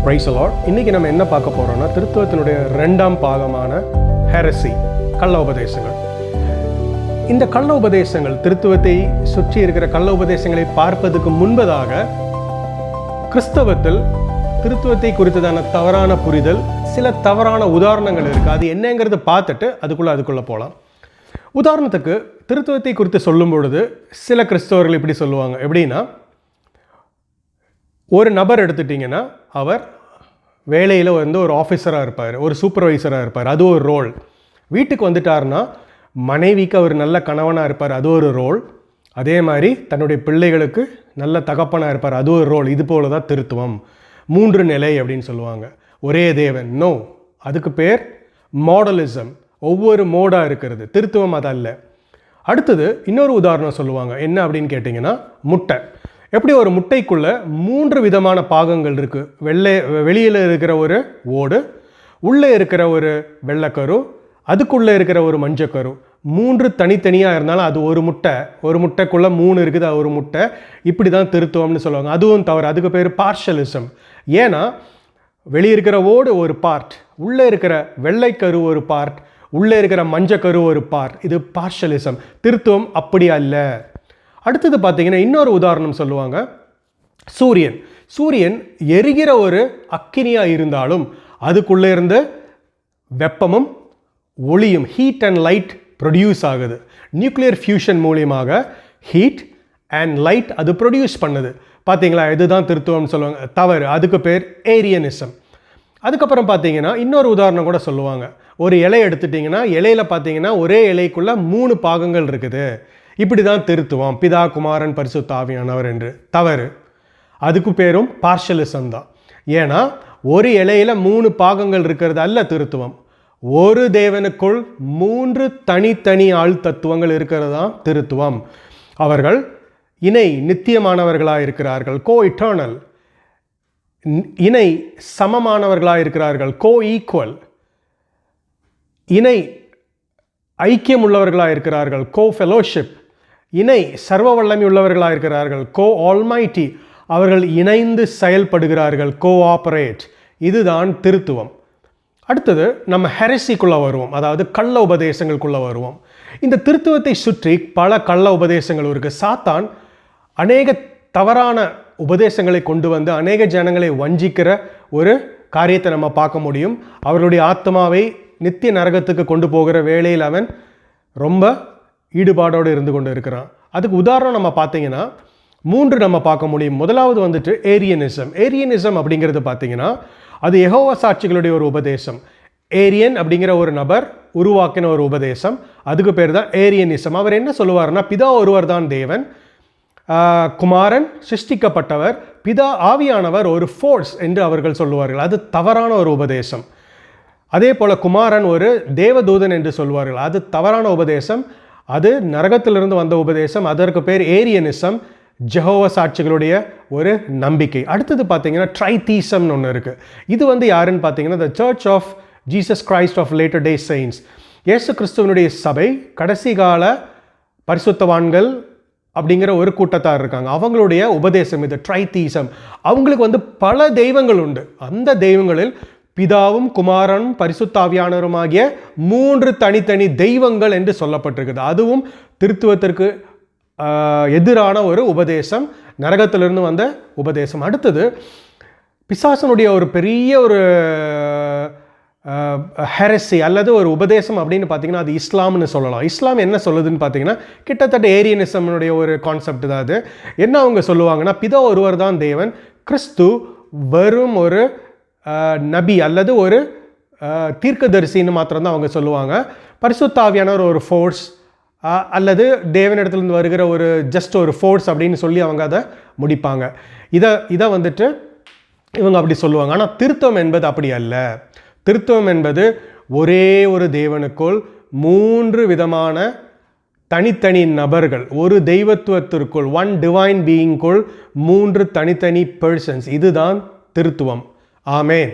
Praise the Lord. இன்னைக்கு நம்ம என்ன பார்க்க போறோம்னா திருத்துவத்தினுடைய 2ஆம் பாகமான ஹெரசி, கள்ள உபதேசங்கள். இந்த கள்ள உபதேசங்கள், திருத்துவத்தை சுற்றி இருக்கிற கள்ள உபதேசங்களை பார்ப்பதற்கு முன்பதாக கிறிஸ்தவத்தில் திருத்துவத்தை குறித்ததான தவறான புரிதல், சில தவறான உதாரணங்கள் இருக்குது. அது என்னங்கிறத பார்த்துட்டு அதுக்குள்ளே போகலாம். உதாரணத்துக்கு திருத்துவத்தை குறித்து சொல்லும் பொழுது சில கிறிஸ்தவர்கள் இப்படி சொல்லுவாங்க. எப்படின்னா, ஒரு நபர் எடுத்துட்டிங்கன்னா அவர் வேலையில் ஒரு ஆஃபீஸராக இருப்பார், ஒரு சூப்பர்வைசராக இருப்பார், அது ஒரு ரோல். வீட்டுக்கு வந்துட்டார்னா மனைவிக்கு அவர் நல்ல கணவனாக இருப்பார், அது ஒரு ரோல். அதே மாதிரி தன்னுடைய பிள்ளைகளுக்கு நல்ல தகப்பனாக இருப்பார், அது ஒரு ரோல். இது போல தான் திருத்துவம். 3 நிலை அப்படின்னு சொல்லுவாங்க. ஒரே தேவன், நோ, அதுக்கு பேர் மாடலிசம். ஒவ்வொரு மோடாக இருக்கிறது. திருத்துவம் அதல்ல. அடுத்தது இன்னொரு உதாரணம் சொல்லுவாங்க. என்ன அப்படின்னு கேட்டிங்கன்னா, முட்டை. எப்படி ஒரு முட்டைக்குள்ளே 3 விதமான பாகங்கள் இருக்குது. வெளியில் இருக்கிற ஒரு ஓடு, உள்ளே இருக்கிற ஒரு வெள்ளைக்கரு, அதுக்குள்ளே இருக்கிற ஒரு மஞ்சக்கரு. 3 தனித்தனியாக இருந்தாலும் அது ஒரு முட்டை. ஒரு முட்டைக்குள்ளே 3 இருக்குது, அது ஒரு முட்டை. இப்படி தான் திருத்துவம்னு சொல்லுவாங்க. அதுவும் தவறு. அதுக்கு பேர் பார்ஷலிசம். ஏன்னா வெளியே இருக்கிற ஓடு ஒரு பார்ட், உள்ளே இருக்கிற வெள்ளைக்கரு ஒரு பார்ட், உள்ளே இருக்கிற மஞ்சக்கரு ஒரு பார்ட். இது பார்ஷலிசம். திருத்துவம் அப்படி அல்ல. அடுத்தது பார்த்தீங்கன்னா, இன்னொரு உதாரணம் சொல்லுவாங்க. சூரியன் எரிகிற ஒரு அக்கினியாக இருந்தாலும் அதுக்குள்ளே இருந்து வெப்பமும் ஒளியும், ஹீட் அண்ட் லைட் ப்ரொடியூஸ் ஆகுது. நியூக்ளியர் ஃபியூஷன் மூலியமாக ஹீட் அண்ட் லைட் அது ப்ரொடியூஸ் பண்ணுது. பார்த்தீங்களா, இதுதான் திருத்துவம்னு சொல்லுவாங்க. தவறு. அதுக்கு பேர் ஏரியனிசம். அதுக்கப்புறம் பார்த்தீங்கன்னா, இன்னொரு உதாரணம் கூட சொல்லுவாங்க. ஒரு இலை எடுத்துட்டிங்கன்னா, இலையில் பார்த்தீங்கன்னா ஒரே இலைக்குள்ளே 3 பாகங்கள் இருக்குது. இப்படி தான் திருத்துவம், பிதா, குமாரன், பரிசுத்த ஆவியானவர் என்று. தவறு. அதுக்கு பேரும் பார்ஷலிசம் தான். ஏன்னா ஒரு இலையில் 3 பாகங்கள் இருக்கிறது அல்ல திருத்துவம். ஒரு தேவனுக்குள் 3 தனித்தனி ஆள் தத்துவங்கள் இருக்கிறது தான் திருத்துவம். அவர்கள் இணை நித்தியமானவர்களாக இருக்கிறார்கள், கோ இட்டர்னல். இணை சமமானவர்களாக இருக்கிறார்கள், கோ ஈக்குவல். இணை ஐக்கியம் உள்ளவர்களாக இருக்கிறார்கள், கோ ஃபெலோஷிப். இணை சர்வ வல்லமை உள்ளவர்களாக இருக்கிறார்கள், கோ ஆல்மைட்டி. அவர்கள் இணைந்து செயல்படுகிறார்கள், கோ ஆப்பரேட். இதுதான் திருத்துவம். அடுத்தது நம்ம ஹெரசிக்குள்ளே வருவோம், அதாவது கள்ள உபதேசங்களுக்குள்ளே வருவோம். இந்த திருத்துவத்தை சுற்றி பல கள்ள உபதேசங்கள் இருக்குது. சாத்தான் அநேக தவறான உபதேசங்களை கொண்டு வந்து அநேக ஜனங்களை வஞ்சிக்கிற ஒரு காரியத்தை நம்ம பார்க்க முடியும். அவர்களுடைய ஆத்மாவை நித்திய நரகத்துக்கு கொண்டு போகிற வேளையில் அவன் ரொம்ப ஈடுபாடோடு இருந்து கொண்டு இருக்கிறான். அதுக்கு உதாரணம் நம்ம பார்த்தீங்கன்னா 3 நம்ம பார்க்க முடியும். முதலாவது ஏரியனிசம். ஏரியனிசம் அப்படிங்கிறது பார்த்தீங்கன்னா, அது யெகோவா சாட்சிகளுடைய ஒரு உபதேசம். ஏரியன் அப்படிங்கிற ஒரு நபர் உருவாக்கின ஒரு உபதேசம். அதுக்கு பேர் தான் ஏரியனிசம். அவர் என்ன சொல்லுவார்னா, பிதா ஒருவர் தான் தேவன், குமாரன் சிருஷ்டிக்கப்பட்டவர், பிதா ஆவியானவர் ஒரு ஃபோர்ஸ் என்று அவர்கள் சொல்லுவார்கள். அது தவறான ஒரு உபதேசம். அதே போல் குமாரன் ஒரு தேவதூதன் என்று சொல்வார்கள். அது தவறான உபதேசம். அது நரகத்திலிருந்து வந்த உபதேசம். அதற்கு பேர் ஏரியனிசம், ஜெகோவா சாட்சிகளுடைய ஒரு நம்பிக்கை. அடுத்தது பார்த்தீங்கன்னா ட்ரைதீசம்னு ஒன்று இருக்குது. இது யாருன்னு பார்த்தீங்கன்னா, the church of Jesus Christ of latter day saints. இயேசு கிறிஸ்துவனுடைய சபை, கடைசி கால பரிசுத்தவான்கள் அப்படிங்கிற ஒரு கூட்டத்தார் இருக்காங்க. அவங்களுடைய உபதேசம் இது ட்ரைதீசம். அவங்களுக்கு பல தெய்வங்கள் உண்டு. அந்த தெய்வங்களில் பிதாவும் குமாரனும் பரிசுத்தாவியானவருமாகிய 3 தனித்தனி தெய்வங்கள் என்று சொல்லப்பட்டிருக்குது. அதுவும் திருத்துவத்திற்கு எதிரான ஒரு உபதேசம், நரகத்திலிருந்து வந்த உபதேசம். அடுத்தது பிசாசனுடைய ஒரு பெரிய ஒரு ஹெரசி அல்லது ஒரு உபதேசம் அப்படின்னு பார்த்தீங்கன்னா, அது இஸ்லாம்னு சொல்லலாம். இஸ்லாம் என்ன சொல்லுதுன்னு பார்த்தீங்கன்னா, கிட்டத்தட்ட ஏரியனிசம்னுடைய ஒரு கான்செப்ட் தான் அது. என்ன அவங்க சொல்லுவாங்கன்னா, பிதா ஒருவர் தான் தேவன், கிறிஸ்து வெறும் ஒரு நபி அல்லது ஒரு தீர்க்கதரிசின்னு மாத்திரம்தான் அவங்க சொல்லுவாங்க. பரிசுத்த ஆவியானவர் ஒரு ஃபோர்ஸ் அல்லது தேவனிடத்துலேருந்து வருகிற ஒரு ஜஸ்ட் ஒரு ஃபோர்ஸ் அப்படின்னு சொல்லி அவங்க அதை முடிப்பாங்க. இதை இவங்க அப்படி சொல்லுவாங்க. ஆனால் திருத்துவம் என்பது அப்படி அல்ல. திருத்துவம் என்பது ஒரே ஒரு தேவனுக்குள் 3 விதமான தனித்தனி நபர்கள், ஒரு தெய்வத்துவத்திற்குள், ஒன் டிவைன் பீயிங்குள் 3 தனித்தனி பர்சன்ஸ். இதுதான் திருத்துவம். ஆமேன்.